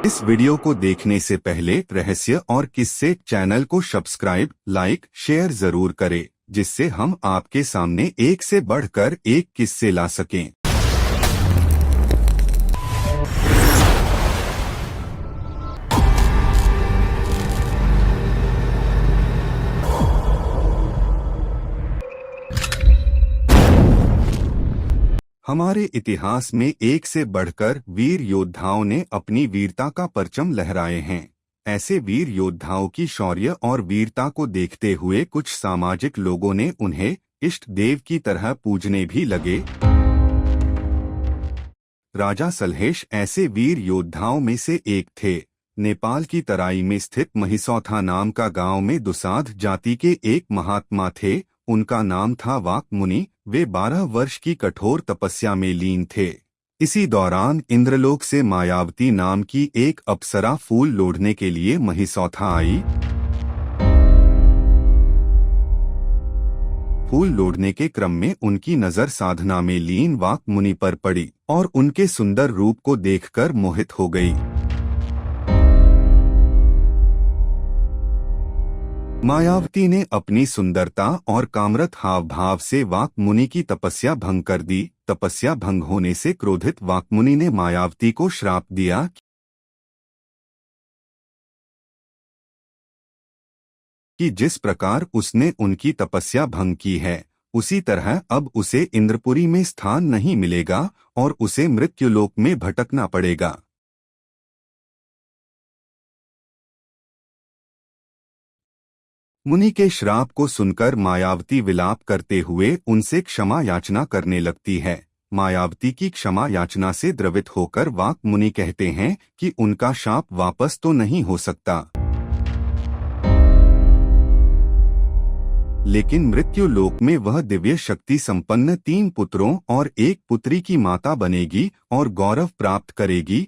इस वीडियो को देखने से पहले रहस्य और किस्से चैनल को सब्सक्राइब, लाइक, शेयर जरूर करें, जिससे हम आपके सामने एक से बढ़कर एक किस्से ला सकें। हमारे इतिहास में एक से बढ़कर वीर योद्धाओं ने अपनी वीरता का परचम लहराए हैं। ऐसे वीर योद्धाओं की शौर्य और वीरता को देखते हुए कुछ सामाजिक लोगों ने उन्हें इष्ट देव की तरह पूजने भी लगे। राजा सलहेश ऐसे वीर योद्धाओं में से एक थे। नेपाल की तराई में स्थित महिसौथा नाम का गांव में दुसाध जाति के एक महात्मा थे। उनका नाम था वाक मुनि। वे 12 वर्ष की कठोर तपस्या में लीन थे। इसी दौरान इंद्रलोक से मायावती नाम की एक अप्सरा फूल लोढ़ने के लिए महिसौथा आई। फूल लोढ़ने के क्रम में उनकी नजर साधना में लीन वाक मुनि पर पड़ी और उनके सुंदर रूप को देखकर मोहित हो गई। मायावती ने अपनी सुंदरता और कामरत हाव भाव से वाक मुनि की तपस्या भंग कर दी। तपस्या भंग होने से क्रोधित वाक मुनि ने मायावती को श्राप दिया कि जिस प्रकार उसने उनकी तपस्या भंग की है, उसी तरह अब उसे इंद्रपुरी में स्थान नहीं मिलेगा और उसे मृत्युलोक में भटकना पड़ेगा। मुनि के श्राप को सुनकर मायावती विलाप करते हुए उनसे क्षमा याचना करने लगती है। मायावती की क्षमा याचना से द्रवित होकर वाक मुनि कहते हैं कि उनका शाप वापस तो नहीं हो सकता, लेकिन मृत्यु लोक में वह दिव्य शक्ति संपन्न 3 पुत्रों और 1 पुत्री की माता बनेगी और गौरव प्राप्त करेगी।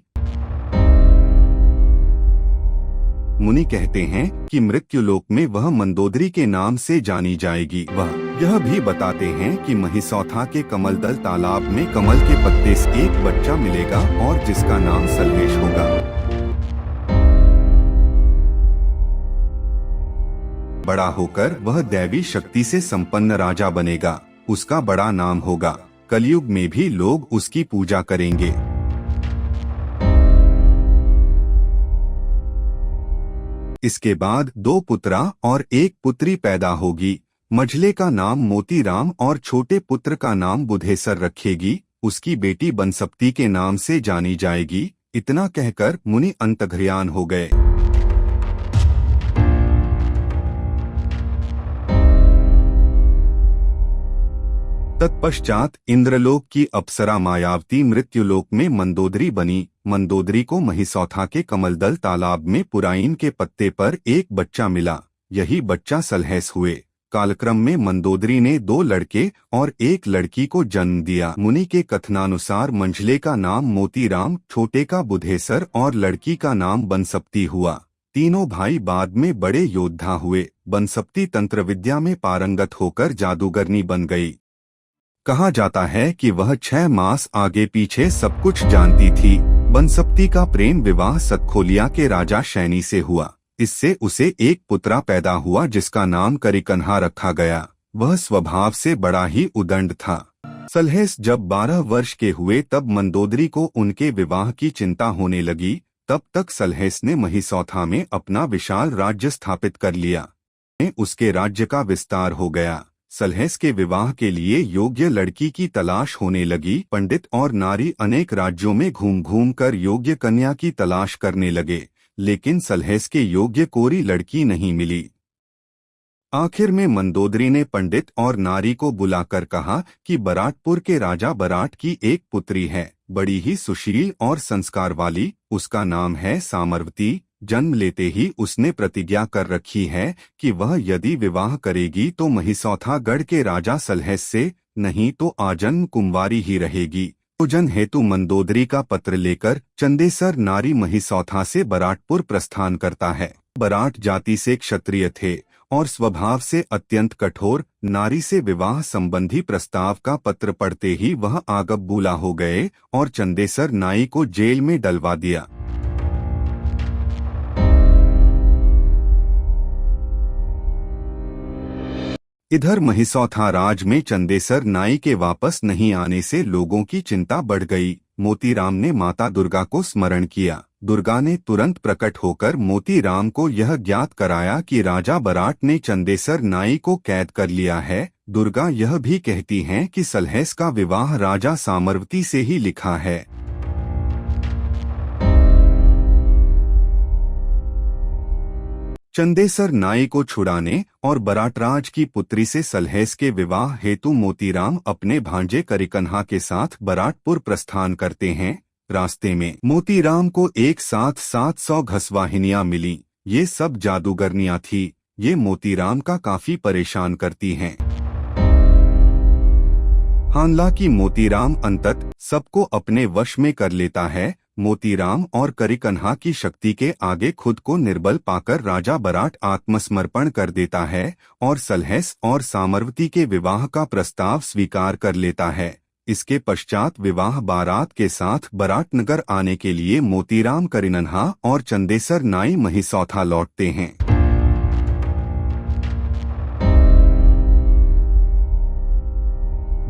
मुनि कहते हैं कि मृत्युलोक में वह मंदोदरी के नाम से जानी जाएगी। वह यह भी बताते हैं कि महिसौथा के कमलदल तालाब में कमल के पत्ते से एक बच्चा मिलेगा और जिसका नाम सलहेश होगा। बड़ा होकर वह दैवी शक्ति से संपन्न राजा बनेगा। उसका बड़ा नाम होगा। कलयुग में भी लोग उसकी पूजा करेंगे। इसके बाद 2 पुत्रा और 1 पुत्री पैदा होगी। मझले का नाम मोतीराम और छोटे पुत्र का नाम बुधेसर रखेगी। उसकी बेटी बनसप्ती के नाम से जानी जाएगी। इतना कहकर मुनि अंतर्ध्यान हो गए। तत्पश्चात इंद्रलोक की अप्सरा मायावती मृत्युलोक में मंदोदरी बनी। मंदोदरी को महिसौथा के कमलदल तालाब में पुराइन के पत्ते पर एक बच्चा मिला। यही बच्चा सलहेश हुए। कालक्रम में मंदोदरी ने 2 लड़के और 1 लड़की को जन्म दिया। मुनि के कथनानुसार मंझले का नाम मोतीराम, छोटे का बुधेसर और लड़की का नाम बनसप्ती हुआ। तीनों भाई बाद में बड़े योद्धा हुए। बनसप्ती तंत्र विद्या में पारंगत होकर जादूगरनी बन गई। कहा जाता है कि वह 6 मास आगे पीछे सब कुछ जानती थी। बनसप्ती का प्रेम विवाह सतखोलिया के राजा शैनी से हुआ। इससे उसे 1 पुत्रा पैदा हुआ जिसका नाम करिकन्हा रखा गया। वह स्वभाव से बड़ा ही उदंड था। सलहेश जब 12 वर्ष के हुए तब मंदोदरी को उनके विवाह की चिंता होने लगी। तब तक सलहेश ने महिसौथा में अपना विशाल राज्य स्थापित कर लिया। उसके राज्य का विस्तार हो गया। सलहेश के विवाह के लिए योग्य लड़की की तलाश होने लगी। पंडित और नारी अनेक राज्यों में घूम घूम कर योग्य कन्या की तलाश करने लगे, लेकिन सलहेश के योग्य कोई लड़की नहीं मिली। आखिर में मंदोदरी ने पंडित और नारी को बुलाकर कहा कि बराटपुर के राजा बराट की एक पुत्री है, बड़ी ही सुशील और संस्कार वाली। उसका नाम है सामरवती। जन्म लेते ही उसने प्रतिज्ञा कर रखी है कि वह यदि विवाह करेगी तो महिसौथा गढ़ के राजा सलहेश से, नहीं तो आजन्म कुंवारी ही रहेगी। पूजन हेतु मंदोदरी का पत्र लेकर चंदेसर नारी महिसौथा से बराटपुर प्रस्थान करता है। बराट जाति से क्षत्रिय थे और स्वभाव से अत्यंत कठोर। नारी से विवाह संबंधी प्रस्ताव का पत्र पढ़ते ही वह आगबबूला हो गए और चंदेसर नाई को जेल में डलवा दिया। इधर महिसौथा राज में चंदेसर नाई के वापस नहीं आने से लोगों की चिंता बढ़ गई। मोतीराम ने माता दुर्गा को स्मरण किया। दुर्गा ने तुरंत प्रकट होकर मोतीराम को यह ज्ञात कराया कि राजा बराट ने चंदेसर नाई को कैद कर लिया है। दुर्गा यह भी कहती हैं कि सलहेस का विवाह राजा सामरवती से ही लिखा है। चंदेसर नाई को छुड़ाने और बराटराज की पुत्री से सलहेस के विवाह हेतु मोतीराम अपने भांजे करिकन्हा के साथ बराटपुर प्रस्थान करते हैं। रास्ते में मोतीराम को एक साथ 700 घसवाहिनियां मिली। ये सब जादूगरनियां थी। ये मोतीराम का काफी परेशान करती हैं। हालांकि मोतीराम अंततः सबको अपने वश में कर लेता है। मोतीराम और करिकन्हा की शक्ति के आगे खुद को निर्बल पाकर राजा बराट आत्मसमर्पण कर देता है और सलहेस और सामरवती के विवाह का प्रस्ताव स्वीकार कर लेता है। इसके पश्चात विवाह बारात के साथ बराटनगर आने के लिए मोतीराम करिकन्हा और चंदेसर नाई महिसौथा लौटते हैं।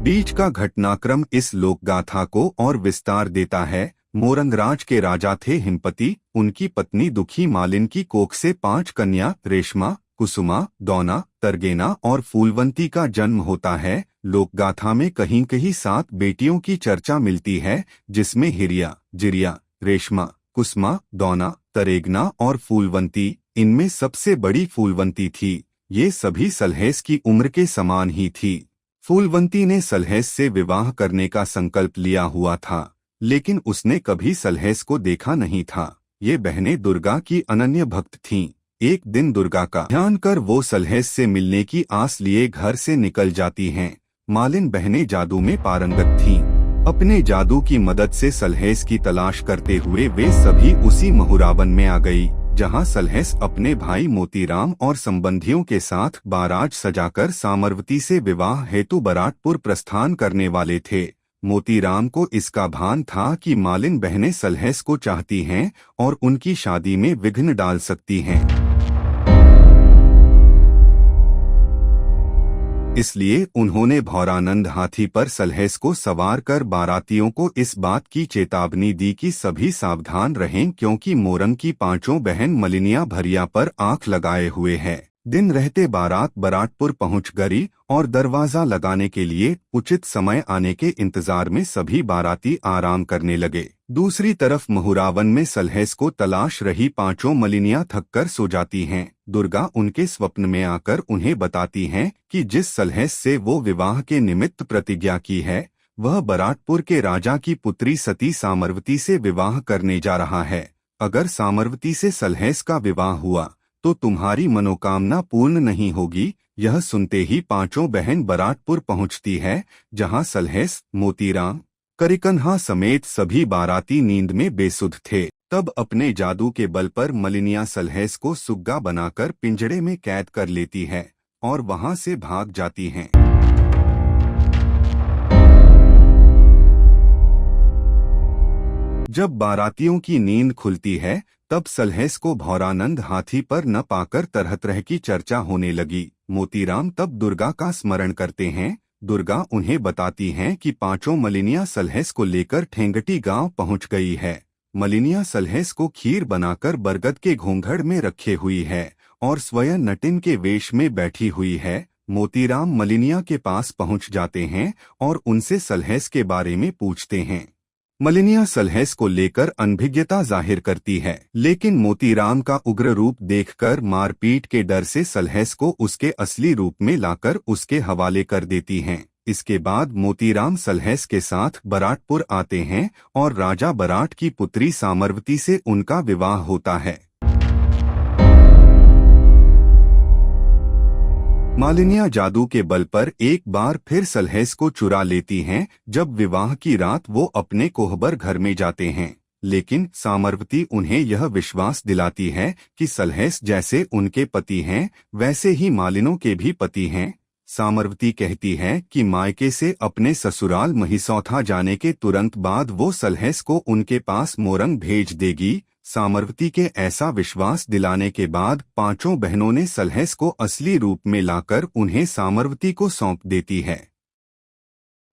बीच का घटनाक्रम इस लोकगाथा को और विस्तार देता है। मोरंगराज के राजा थे हिमपति। उनकी पत्नी दुखी मालिन की कोख से 5 कन्या रेशमा, कुसुमा, दौना, तरगेना और फूलवंती का जन्म होता है। लोकगाथा में कहीं कहीं 7 बेटियों की चर्चा मिलती है, जिसमें हिरिया, जिरिया, रेशमा, कुसुमा, दौना, तरेगना और फूलवंती, इनमें सबसे बड़ी फूलवंती थी। ये सभी सलहेस की उम्र के समान ही थी। फूलवंती ने सलहेस से विवाह करने का संकल्प लिया हुआ था, लेकिन उसने कभी सलहेस को देखा नहीं था। ये बहनें दुर्गा की अनन्य भक्त थीं। एक दिन दुर्गा का ध्यान कर वो सलहेस से मिलने की आस लिए घर से निकल जाती हैं। मालिन बहनें जादू में पारंगत थीं। अपने जादू की मदद से सलहेस की तलाश करते हुए वे सभी उसी महुरावन में आ गई, जहां सलहेस अपने भाई मोतीराम और संबंधियों के साथ बाराज सजाकर सामरवती से विवाह हेतु बराटपुर प्रस्थान करने वाले थे। मोतीराम को इसका भान था कि मालिन बहनें सलहेस को चाहती हैं और उनकी शादी में विघ्न डाल सकती हैं। इसलिए उन्होंने भौरानंद हाथी पर सलहेस को सवार कर बारातियों को इस बात की चेतावनी दी कि सभी सावधान रहें, क्योंकि मोरंग की 5 बहन मलिनिया भरिया पर आंख लगाए हुए है। दिन रहते बारात बराटपुर पहुंच गई और दरवाजा लगाने के लिए उचित समय आने के इंतजार में सभी बाराती आराम करने लगे। दूसरी तरफ महुरावन में सलहेस को तलाश रही 5 मलिनियां थककर सो जाती हैं। दुर्गा उनके स्वप्न में आकर उन्हें बताती हैं कि जिस सलहेस से वो विवाह के निमित्त प्रतिज्ञा की है, वह बराटपुर के राजा की पुत्री सती सामरवती से विवाह करने जा रहा है। अगर सामरवती से सलहेस का विवाह हुआ तो तुम्हारी मनोकामना पूर्ण नहीं होगी। यह सुनते ही 5 बहन बराटपुर पहुंचती है, जहां सलहेस, मोतीराम, करिकन्हा समेत सभी बाराती नींद में बेसुध थे। तब अपने जादू के बल पर मलिनिया सलहेस को सुग्गा बनाकर पिंजड़े में कैद कर लेती है और वहां से भाग जाती हैं। जब बारातियों की नींद खुलती है, तब सलहेस को भौरानंद हाथी पर न पाकर तरह तरह की चर्चा होने लगी। मोतीराम तब दुर्गा का स्मरण करते हैं। दुर्गा उन्हें बताती हैं कि 5 मलिनिया सलहेस को लेकर ठेंगटी गांव पहुंच गई है। मलिनिया सलहेस को खीर बनाकर बरगद के घोंघड़ में रखे हुई है और स्वयं नटिन के वेश में बैठी हुई है। मोतीराम मलिनिया के पास पहुंच जाते हैं और उनसे सलहेस के बारे में पूछते हैं। मलिनिया सलहेस को लेकर अनभिज्ञता जाहिर करती है, लेकिन मोतीराम का उग्र रूप देखकर मारपीट के डर से सलहेस को उसके असली रूप में लाकर उसके हवाले कर देती हैं। इसके बाद मोतीराम सलहेस के साथ बराटपुर आते हैं और राजा बराट की पुत्री सामरवती से उनका विवाह होता है। मालिनिया जादू के बल पर एक बार फिर सलहेस को चुरा लेती हैं। जब विवाह की रात वो अपने कोहबर घर में जाते हैं, लेकिन सामरवती उन्हें यह विश्वास दिलाती है कि सलहेस जैसे उनके पति हैं, वैसे ही मालिनों के भी पति हैं। सामरवती कहती है कि मायके से अपने ससुराल महिसौथा जाने के तुरंत बाद वो सलहेस को उनके पास मोरंग भेज देगी। सामर्वती के ऐसा विश्वास दिलाने के बाद पांचों बहनों ने सलहेस को असली रूप में लाकर उन्हें सामर्वती को सौंप देती है।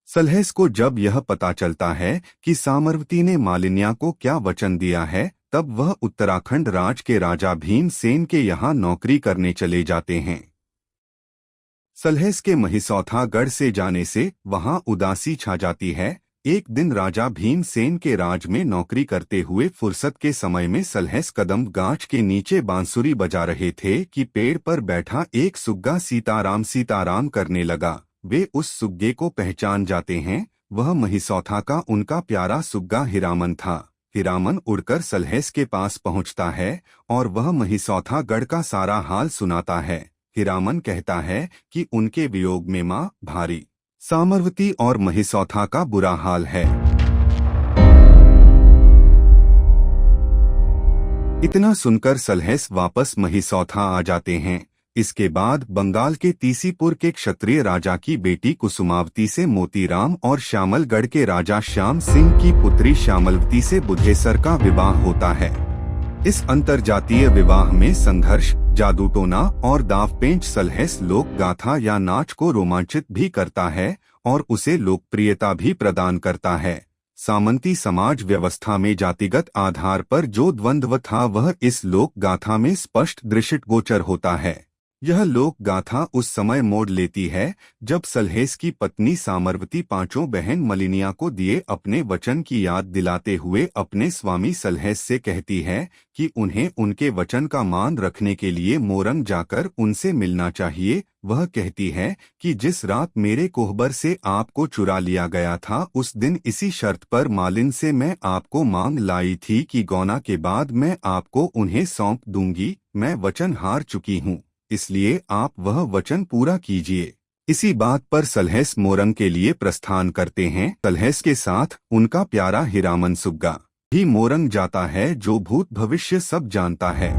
सलहेस को जब यह पता चलता है कि सामर्वती ने मालिन्या को क्या वचन दिया है, तब वह उत्तराखंड राज के राजा भीमसेन के यहाँ नौकरी करने चले जाते हैं। सलहेस के महिसौथागढ़ से जाने से वहां उदासी छा जाती है। एक दिन राजा भीमसेन के राज में नौकरी करते हुए फुर्सत के समय में सलहेस कदम गाछ के नीचे बांसुरी बजा रहे थे कि पेड़ पर बैठा एक सुग्गा सीताराम सीताराम करने लगा। वे उस सुग्गे को पहचान जाते हैं। वह महिसौथा का उनका प्यारा सुग्गा हीरामन था। हीरामन उड़कर सलहेस के पास पहुंचता है और वह महिसौथागढ़ का सारा हाल सुनाता है। हीरामन कहता है कि उनके वियोग में मां भारी सामर्वती और महिसौथा का बुरा हाल है। इतना सुनकर सलहेस वापस महिसौथा आ जाते हैं। इसके बाद बंगाल के तीसीपुर के क्षत्रिय राजा की बेटी कुसुमावती से मोतीराम और श्यामलगढ़ के राजा श्याम सिंह की पुत्री श्यामलवती से बुधेसर का विवाह होता है। इस अंतरजातीय विवाह में संघर्ष, जादूटोना और दावपेंच सलहेस लोक गाथा या नाच को रोमांचित भी करता है और उसे लोकप्रियता भी प्रदान करता है। सामंती समाज व्यवस्था में जातिगत आधार पर जो द्वंद्व था वह इस लोक गाथा में स्पष्ट दृष्टिगोचर होता है। यह लोक गाथा उस समय मोड़ लेती है जब सलहेस की पत्नी सामर्वती पांचों बहन मलिनिया को दिए अपने वचन की याद दिलाते हुए अपने स्वामी सलहेस से कहती है कि उन्हें उनके वचन का मान रखने के लिए मोरंग जाकर उनसे मिलना चाहिए। वह कहती है कि जिस रात मेरे कोहबर से आपको चुरा लिया गया था उस दिन इसी शर्त पर मालिन से मैं आपको मांग लाई थी कि गौना के बाद मैं आपको उन्हें सौंप दूंगी। मैं वचन हार चुकी हूँ, इसलिए आप वह वचन पूरा कीजिए। इसी बात पर सलहेस मोरंग के लिए प्रस्थान करते हैं। सलहेस के साथ उनका प्यारा हीरामन सुग्गा भी मोरंग जाता है जो भूत भविष्य सब जानता है।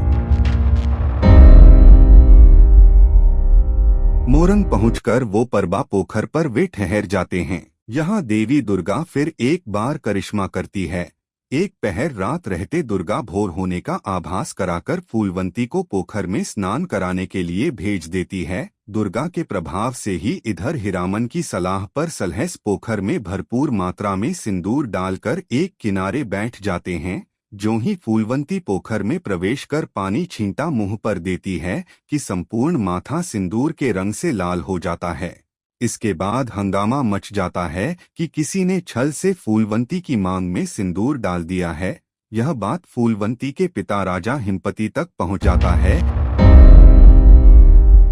मोरंग पहुंचकर वो परबा पोखर पर वे ठहर जाते हैं। यहाँ देवी दुर्गा फिर एक बार करिश्मा करती है। एक पहर रात रहते दुर्गा भोर होने का आभास कराकर फूलवंती को पोखर में स्नान कराने के लिए भेज देती है। दुर्गा के प्रभाव से ही इधर हीरामन की सलाह पर सलहेस पोखर में भरपूर मात्रा में सिंदूर डालकर एक किनारे बैठ जाते हैं। जो ही फूलवंती पोखर में प्रवेश कर पानी छींटा मुंह पर देती है कि संपूर्ण माथा सिंदूर के रंग से लाल हो जाता है। इसके बाद हंगामा मच जाता है कि किसी ने छल से फूलवंती की मांग में सिंदूर डाल दिया है। यह बात फूलवंती के पिता राजा हिमपति तक पहुंच जाता है।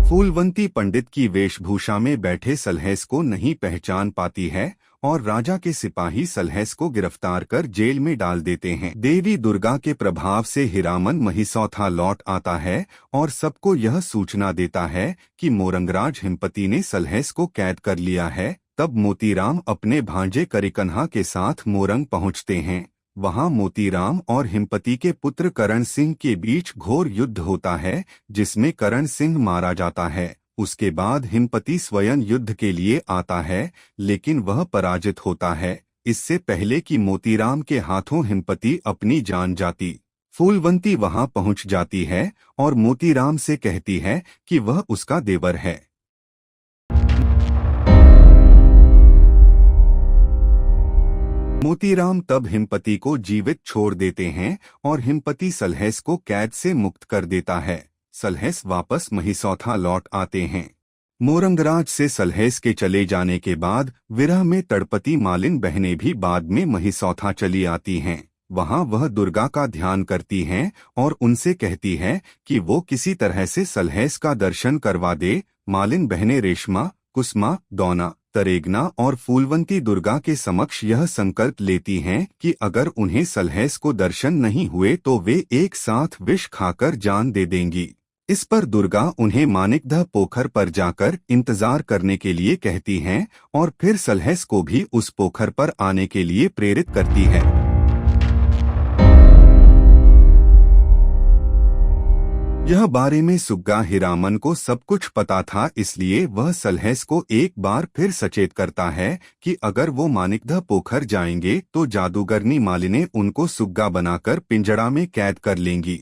फूलवंती पंडित की वेशभूषा में बैठे सलहेस को नहीं पहचान पाती है और राजा के सिपाही सलहेस को गिरफ्तार कर जेल में डाल देते हैं। देवी दुर्गा के प्रभाव से हीरामन महिसौथा लौट आता है और सबको यह सूचना देता है कि मोरंगराज हिमपति ने सलहेस को कैद कर लिया है। तब मोतीराम अपने भांजे करिकन्हा के साथ मोरंग पहुंचते हैं। वहां मोतीराम और हिमपति के पुत्र करण सिंह के बीच घोर युद्ध होता है जिसमें करण सिंह मारा जाता है। उसके बाद हिमपति स्वयं युद्ध के लिए आता है लेकिन वह पराजित होता है। इससे पहले कि मोतीराम के हाथों हिमपति अपनी जान जाती, फूलवंती वहां पहुंच जाती है और मोतीराम से कहती है कि वह उसका देवर है। मोतीराम तब हिमपति को जीवित छोड़ देते हैं और हिमपति सलहेस को कैद से मुक्त कर देता है। सलहेस वापस महिसौथा लौट आते हैं। मोरंगराज से सलहेस के चले जाने के बाद विरह में तड़पती मालिन बहनें भी बाद में महिसौथा चली आती हैं। वहां वह दुर्गा का ध्यान करती हैं और उनसे कहती है कि वो किसी तरह से सलहेस का दर्शन करवा दे। मालिन बहनें रेशमा, कुसमा, दौना, तरेगना और फूलवंती दुर्गा के समक्ष यह संकल्प लेती हैं कि अगर उन्हें सलहेस को दर्शन नहीं हुए तो वे एक साथ विष खाकर जान दे देंगी। इस पर दुर्गा उन्हें मानिकदह पोखर पर जाकर इंतजार करने के लिए कहती हैं और फिर सलहेस को भी उस पोखर पर आने के लिए प्रेरित करती है। यह बारे में सुग्गा हीरामन को सब कुछ पता था, इसलिए वह सलहेस को एक बार फिर सचेत करता है कि अगर वो मानिकदह पोखर जाएंगे तो जादूगरनी मालिने उनको सुग्गा बनाकर पिंजड़ा में कैद कर लेंगी।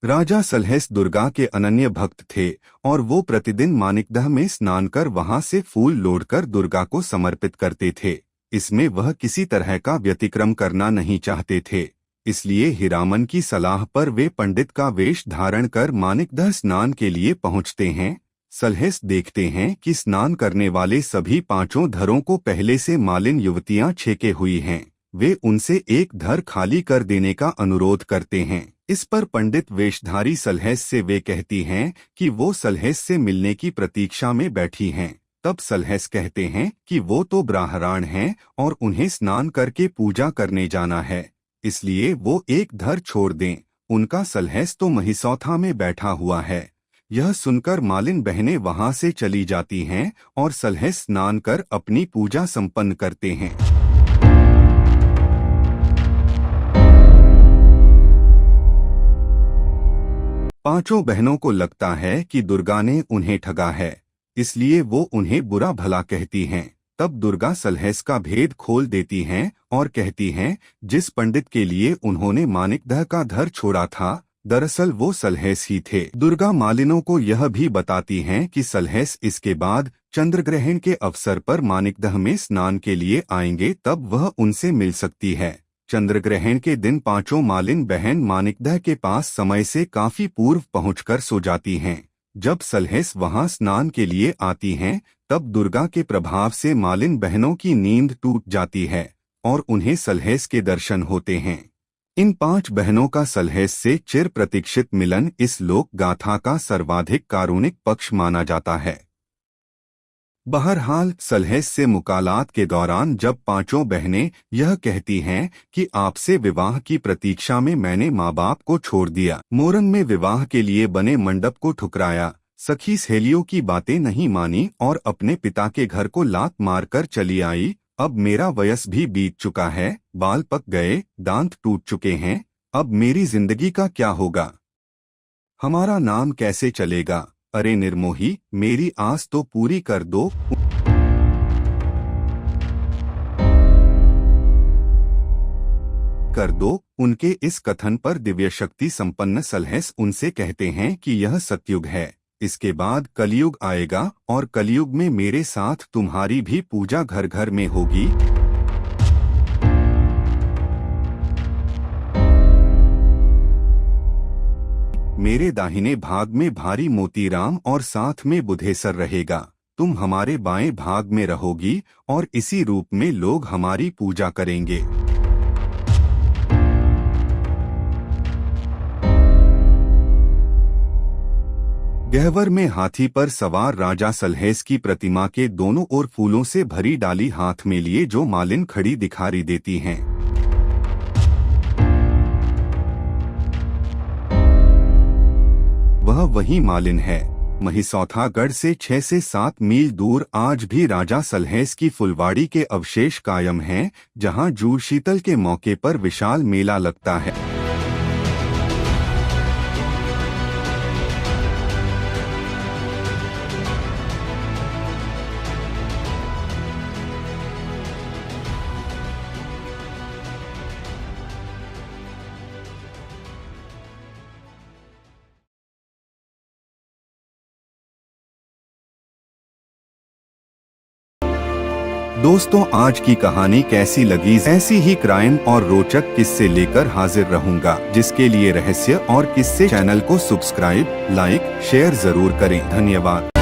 राजा सलहेस दुर्गा के अनन्य भक्त थे और वो प्रतिदिन मानिकदह में स्नान कर वहां से फूल लोढ़कर दुर्गा को समर्पित करते थे। इसमें वह किसी तरह का व्यतिक्रम करना नहीं चाहते थे, इसलिए हीरामन की सलाह पर वे पंडित का वेश धारण कर मानिकदह स्नान के लिए पहुंचते हैं। सलहेस देखते हैं कि स्नान करने वाले सभी पांचों धरों को पहले से मालिन युवतियां छेके हुई हैं। वे उनसे एक धर खाली कर देने का अनुरोध करते हैं। इस पर पंडित वेशधारी सलहेस से वे कहती हैं कि वो सलहेस से मिलने की प्रतीक्षा में बैठी हैं। तब सलहेस कहते हैं कि वो तो ब्राह्मण हैं और उन्हें स्नान करके पूजा करने जाना है, इसलिए वो एक धर छोड़ दें। उनका सलहेस तो महिसौथा में बैठा हुआ है। यह सुनकर मालिन बहनें वहां से चली जाती हैं और सलहेस स्नान कर अपनी पूजा संपन्न करते हैं। पांचों बहनों को लगता है कि दुर्गा ने उन्हें ठगा है, इसलिए वो उन्हें बुरा भला कहती हैं। तब दुर्गा सलहेस का भेद खोल देती हैं और कहती हैं जिस पंडित के लिए उन्होंने मानिकदह का धर छोड़ा था, दरअसल वो सलहेस ही थे। दुर्गा मालिनों को यह भी बताती हैं कि सलहेस इसके बाद चंद्रग्रहण के अवसर पर मानिकदह में स्नान के लिए आएंगे, तब वह उनसे मिल सकती है। चंद्रग्रहण के दिन पांचों मालिन बहन मानिकदह के पास समय से काफी पूर्व पहुंचकर सो जाती हैं। जब सलहेस वहां स्नान के लिए आती हैं, तब दुर्गा के प्रभाव से मालिन बहनों की नींद टूट जाती है और उन्हें सलहेस के दर्शन होते हैं। इन पांच बहनों का सलहेस से चिर प्रतीक्षित मिलन इस लोक गाथा का सर्वाधिक कारुणिक पक्ष माना जाता है। बहरहाल सलहेस से मुकालात के दौरान जब पांचों बहनें यह कहती हैं कि आपसे विवाह की प्रतीक्षा में मैंने माँ बाप को छोड़ दिया, मोरन में विवाह के लिए बने मंडप को ठुकराया, सखी सहेलियों की बातें नहीं मानी और अपने पिता के घर को लात मारकर चली आई, अब मेरा वयस भी बीत चुका है, बाल पक गए, दांत टूट चुके हैं, अब मेरी जिंदगी का क्या होगा, हमारा नाम कैसे चलेगा, अरे निर्मोही मेरी आस तो पूरी कर दो। उनके इस कथन पर दिव्य शक्ति संपन्न सलहेस उनसे कहते हैं कि यह सतयुग है, इसके बाद कलयुग आएगा और कलयुग में मेरे साथ तुम्हारी भी पूजा घर घर में होगी। मेरे दाहिने भाग में भारी मोतीराम और साथ में बुधेसर रहेगा, तुम हमारे बाएं भाग में रहोगी और इसी रूप में लोग हमारी पूजा करेंगे। गहवर में हाथी पर सवार राजा सलहेस की प्रतिमा के दोनों ओर फूलों से भरी डाली हाथ में लिए जो मालिन खड़ी दिखाई देती हैं। वह वही मालिन है। महिसौथागढ़ से 6 से 7 मील दूर आज भी राजा सलहेस की फुलवाड़ी के अवशेष कायम हैं, जहां जूड़ शीतल के मौके पर विशाल मेला लगता है। दोस्तों, आज की कहानी कैसी लगी? ऐसी ही क्राइम और रोचक किस्से लेकर हाजिर रहूंगा, जिसके लिए रहस्य और किस्से चैनल को सब्सक्राइब, लाइक, शेयर जरूर करें। धन्यवाद।